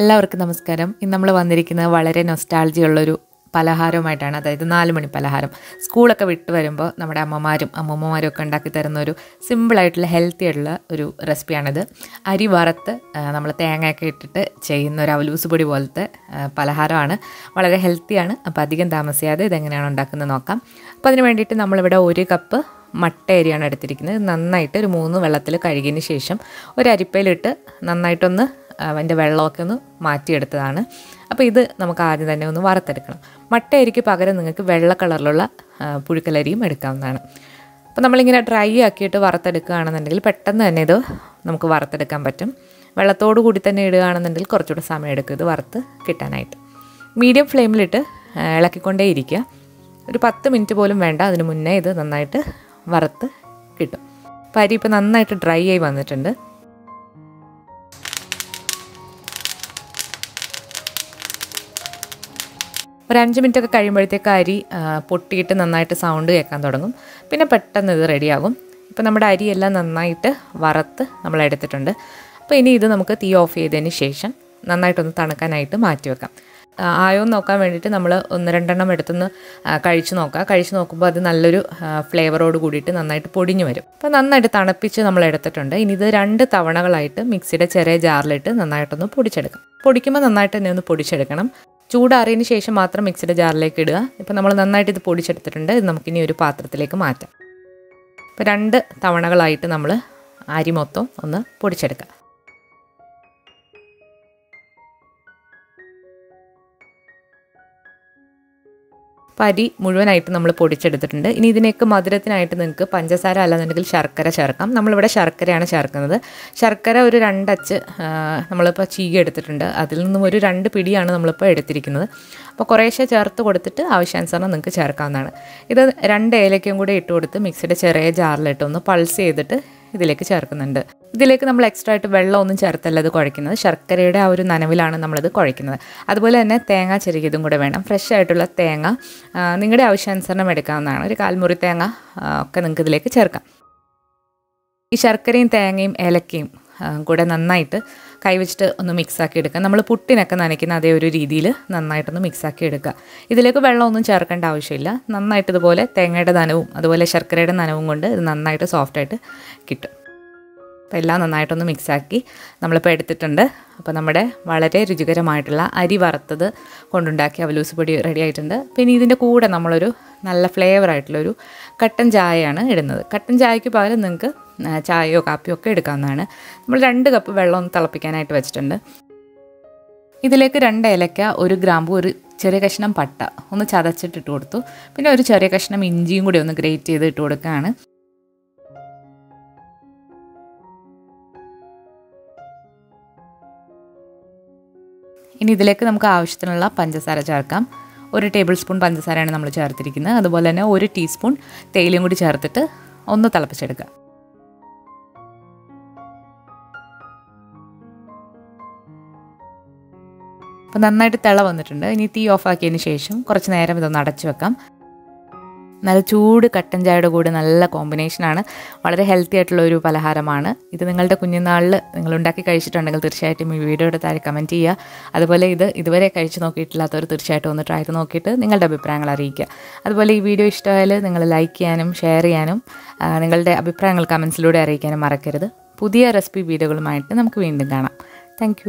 എല്ലാവർക്കും നമസ്കാരം. ഇന്ന് നമ്മൾ വന്നിരിക്കുന്നത് വളരെ നൊസ്റ്റാൾജിയുള്ളൊരു പലഹാരവുമായിട്ടാണ്. അതായത് 4 മണി പലഹാരം. സ്കൂളൊക്കെ വിട്ട് വരുമ്പോൾ നമ്മുടെ അമ്മമാരും ഒക്കെ ഉണ്ടാക്കി തരുന്ന ഒരു സിമ്പിളായിട്ടുള്ള ഹെൽത്തി ആയിട്ടുള്ള ഒരു റെസിപ്പിയാണിത്. അരി വറുത്ത് നമ്മൾ തേങ്ങയൊക്കെ ഇട്ടിട്ട് ചെയ്യുന്ന ഒരു അവലൂസ് പൊടി പോലത്തെ പലഹാരമാണ്. വളരെ ഹെൽത്തിയാണ്. അപ്പോൾ അധികം താമസിയാതെ ഇതെങ്ങനെയാണ് ഉണ്ടാക്കുന്നത് നോക്കാം. അപ്പോൾ അതിന് വേണ്ടിയിട്ട് നമ്മളിവിടെ 1 കപ്പ് മട്ട അരിയാണ് എടുത്തിരിക്കുന്നത്. നന്നായിട്ട് ഒരു 3 വെള്ളത്തിൽ കഴുകിയതിന് ശേഷം ഒരു അരിപ്പയിലിട്ട് നന്നായിട്ടൊന്ന് അതിൻ്റെ വെള്ളമൊക്കെ ഒന്ന് മാറ്റിയെടുത്തതാണ്. അപ്പോൾ ഇത് നമുക്ക് ആദ്യം തന്നെ ഒന്ന് വറുത്തെടുക്കണം. മട്ട അരിക്ക് പകരം നിങ്ങൾക്ക് വെള്ള കളറിലുള്ള പുഴുക്കലരിയും എടുക്കാവുന്നതാണ്. അപ്പോൾ നമ്മളിങ്ങനെ ഡ്രൈ ആക്കിയിട്ട് വറുത്തെടുക്കുകയാണെന്നുണ്ടെങ്കിൽ പെട്ടെന്ന് തന്നെ ഇത് നമുക്ക് വറുത്തെടുക്കാൻ പറ്റും. വെള്ളത്തോടു കൂടി തന്നെ ഇടുകയാണെന്നുണ്ടെങ്കിൽ കുറച്ചുകൂടെ സമയം എടുക്കും ഇത് വറുത്ത് കിട്ടാനായിട്ട്. മീഡിയം ഫ്ലെയിമിലിട്ട് ഇളക്കിക്കൊണ്ടേ ഇരിക്കുക. ഒരു 10 മിനിറ്റ് പോലും വേണ്ട, അതിന് മുന്നേ ഇത് നന്നായിട്ട് വറുത്ത് കിട്ടും. അപ്പോൾ അരി ഇപ്പോൾ നന്നായിട്ട് ഡ്രൈ ആയി വന്നിട്ടുണ്ട്. ഒരു 5 മിനിറ്റൊക്കെ കഴിയുമ്പോഴത്തേക്ക് അരി പൊട്ടിയിട്ട് നന്നായിട്ട് സൗണ്ട് കേൾക്കാൻ തുടങ്ങും. പിന്നെ പെട്ടെന്ന് ഇത് റെഡിയാകും. ഇപ്പോൾ നമ്മുടെ അരിയെല്ലാം നന്നായിട്ട് വറുത്ത് നമ്മൾ എടുത്തിട്ടുണ്ട്. അപ്പോൾ ഇനി ഇത് നമുക്ക് തീ ഓഫ് ചെയ്തതിന് ശേഷം നന്നായിട്ടൊന്ന് തണുക്കാനായിട്ട് മാറ്റി വെക്കാം. ആയോന്ന് നോക്കാൻ വേണ്ടിയിട്ട് നമ്മൾ 1-2 എടുത്തൊന്ന് കഴിച്ച് നോക്കുക. കഴിച്ച് നോക്കുമ്പോൾ അത് നല്ലൊരു ഫ്ലേവറോട് കൂടിയിട്ട് നന്നായിട്ട് പൊടിഞ്ഞു വരും. അപ്പോൾ നന്നായിട്ട് തണുപ്പിച്ച് നമ്മൾ എടുത്തിട്ടുണ്ട്. ഇനി ഇത് 2 തവണകളായിട്ട് മിക്സിയുടെ ചെറിയ ജാറിലിട്ട് നന്നായിട്ടൊന്ന് പൊടിച്ചെടുക്കാം. പൊടിക്കുമ്പോൾ നന്നായിട്ട് തന്നെ ഒന്ന് പൊടിച്ചെടുക്കണം. ചൂടാറിയതിന് ശേഷം മാത്രം മിക്സിയുടെ ജാറിലേക്ക് ഇടുക. ഇപ്പോൾ നമ്മൾ നന്നായിട്ട് ഇത് പൊടിച്ചെടുത്തിട്ടുണ്ട്. ഇത് നമുക്കിനി ഒരു പാത്രത്തിലേക്ക് മാറ്റാം. ഇപ്പോൾ 2 തവണകളായിട്ട് നമ്മൾ അരി മൊത്തം ഒന്ന് പൊടിച്ചെടുക്കാം. അപ്പോൾ അരി മുഴുവനായിട്ട് നമ്മൾ പൊടിച്ചെടുത്തിട്ടുണ്ട്. ഇനി ഇതിനേക്ക് മധുരത്തിനായിട്ട് നിങ്ങൾക്ക് പഞ്ചസാര അല്ലാന്നുണ്ടെങ്കിൽ ശർക്കര ചേർക്കാം. നമ്മളിവിടെ ശർക്കരയാണ് ചേർക്കുന്നത്. ശർക്കര ഒരു 2 അച്ച് നമ്മളിപ്പോൾ ചീകി എടുത്തിട്ടുണ്ട്. അതിൽ നിന്നും ഒരു 2 പിടിയാണ് നമ്മളിപ്പോൾ എടുത്തിരിക്കുന്നത്. അപ്പോൾ കുറേശ്ശെ ചേർത്ത് കൊടുത്തിട്ട് ആവശ്യാനുസരണം നിങ്ങൾക്ക് ചേർക്കാവുന്നതാണ്. ഇത് 2 ഏലക്കയും കൂടെ ഇട്ട് കൊടുത്ത് മിക്സിയുടെ ചെറിയ ജാറിലിട്ട് ഒന്ന് പൾസ് ചെയ്തിട്ട് ഇതിലേക്ക് ചേർക്കുന്നുണ്ട്. ഇതിലേക്ക് നമ്മൾ എക്സ്ട്രാ ആയിട്ട് വെള്ളമൊന്നും ചേർത്തല്ല ഇത് കുഴയ്ക്കുന്നത്. ശർക്കരയുടെ ആ ഒരു നനവിലാണ് നമ്മളിത് കുഴയ്ക്കുന്നത്. അതുപോലെ തന്നെ തേങ്ങ ചെരുകിയതും കൂടെ വേണം. ഫ്രഷ് ആയിട്ടുള്ള തേങ്ങ നിങ്ങളുടെ ആവശ്യാനുസരണം എടുക്കാവുന്നതാണ്. ഒരു 1/4 മുറി തേങ്ങ ഒക്കെ നിങ്ങൾക്ക് ഇതിലേക്ക് ചേർക്കാം. ഈ ശർക്കരയും തേങ്ങയും ഏലക്കയും കൂടെ നന്നായിട്ട് കൈവച്ചിട്ട് ഒന്ന് മിക്സാക്കി എടുക്കുക. നമ്മൾ പുട്ടിനൊക്കെ നനയ്ക്കുന്ന അതേ ഒരു രീതിയിൽ നന്നായിട്ടൊന്ന് മിക്സാക്കി എടുക്കുക. ഇതിലേക്ക് വെള്ളമൊന്നും ചേർക്കേണ്ട ആവശ്യമില്ല. നന്നായിട്ട് ഇതുപോലെ തേങ്ങയുടെ നനവും അതുപോലെ ശർക്കരയുടെ നനവും കൊണ്ട് ഇത് നന്നായിട്ട് സോഫ്റ്റായിട്ട് കിട്ടും. അപ്പോൾ എല്ലാം നന്നായിട്ടൊന്ന് മിക്സാക്കി നമ്മളിപ്പോൾ എടുത്തിട്ടുണ്ട്. അപ്പോൾ നമ്മുടെ വളരെ രുചികരമായിട്ടുള്ള അരി വറുത്തത് കൊണ്ടുണ്ടാക്കിയ അവലൂസ് പൊടി റെഡി ആയിട്ടുണ്ട്. പിന്നെ ഇതിൻ്റെ കൂടെ നമ്മളൊരു നല്ല ഫ്ലേവറായിട്ടുള്ളൊരു കട്ടൻ ചായയാണ് ഇടുന്നത്. കട്ടൻ ചായയ്ക്ക് പകരം നിങ്ങൾക്ക് ചായയോ കാപ്പിയോ ഒക്കെ എടുക്കാവുന്നതാണ്. നമ്മൾ 2 കപ്പ് വെള്ളം ഒന്ന് തിളപ്പിക്കാനായിട്ട് വെച്ചിട്ടുണ്ട്. ഇതിലേക്ക് 2 ഏലക്ക, 1 ഗ്രാമ്പു, ഒരു ചെറിയ കഷ്ണം പട്ട ഒന്ന് ചതച്ചിട്ട് ഇട്ട് കൊടുത്തു. പിന്നെ ഒരു ചെറിയ കഷ്ണം ഇഞ്ചിയും കൂടി ഒന്ന് ഗ്രേറ്റ് ചെയ്ത് ഇട്ട് കൊടുക്കുകയാണ്. ഇനി ഇതിലേക്ക് നമുക്ക് ആവശ്യത്തിനുള്ള പഞ്ചസാര ചേർക്കാം. 1 ടേബിൾ സ്പൂൺ പഞ്ചസാരയാണ് നമ്മൾ ചേർത്തിരിക്കുന്നത്. അതുപോലെ തന്നെ 1 ടീസ്പൂൺ തേയിലയും കൂടി ചേർത്തിട്ട് ഒന്ന് തിളപ്പിച്ചെടുക്കുക. അപ്പോൾ നന്നായിട്ട് തിള വന്നിട്ടുണ്ട്. ഇനി തീ ഓഫാക്കിയതിന് ശേഷം കുറച്ച് നേരം ഇതൊന്ന് അടച്ചു വെക്കാം. നല്ല ചൂട് കട്ടൻ ചായയുടെ കൂടെ നല്ല കോമ്പിനേഷനാണ്. വളരെ ഹെൽത്തി ആയിട്ടുള്ള ഒരു പലഹാരമാണ്. ഇത് നിങ്ങളുടെ കുഞ്ഞുനാളിൽ നിങ്ങൾ ഉണ്ടാക്കി കഴിച്ചിട്ടുണ്ടെങ്കിൽ തീർച്ചയായിട്ടും ഈ വീഡിയോയുടെ താഴെ കമൻറ്റ് ചെയ്യുക. അതുപോലെ ഇത് ഇതുവരെ കഴിച്ച് നോക്കിയിട്ടില്ലാത്തവർ തീർച്ചയായിട്ടും ഒന്ന് ട്രൈ ചെയ്ത് നോക്കിയിട്ട് നിങ്ങളുടെ അഭിപ്രായങ്ങൾ അറിയിക്കുക. അതുപോലെ ഈ വീഡിയോ ഇഷ്ടമായാൽ നിങ്ങൾ ലൈക്ക് ചെയ്യാനും ഷെയർ ചെയ്യാനും നിങ്ങളുടെ അഭിപ്രായങ്ങൾ കമൻസിലൂടെ അറിയിക്കാനും മറക്കരുത്. പുതിയ റെസിപ്പി വീഡിയോകളുമായിട്ട് നമുക്ക് വീണ്ടും കാണാം. താങ്ക്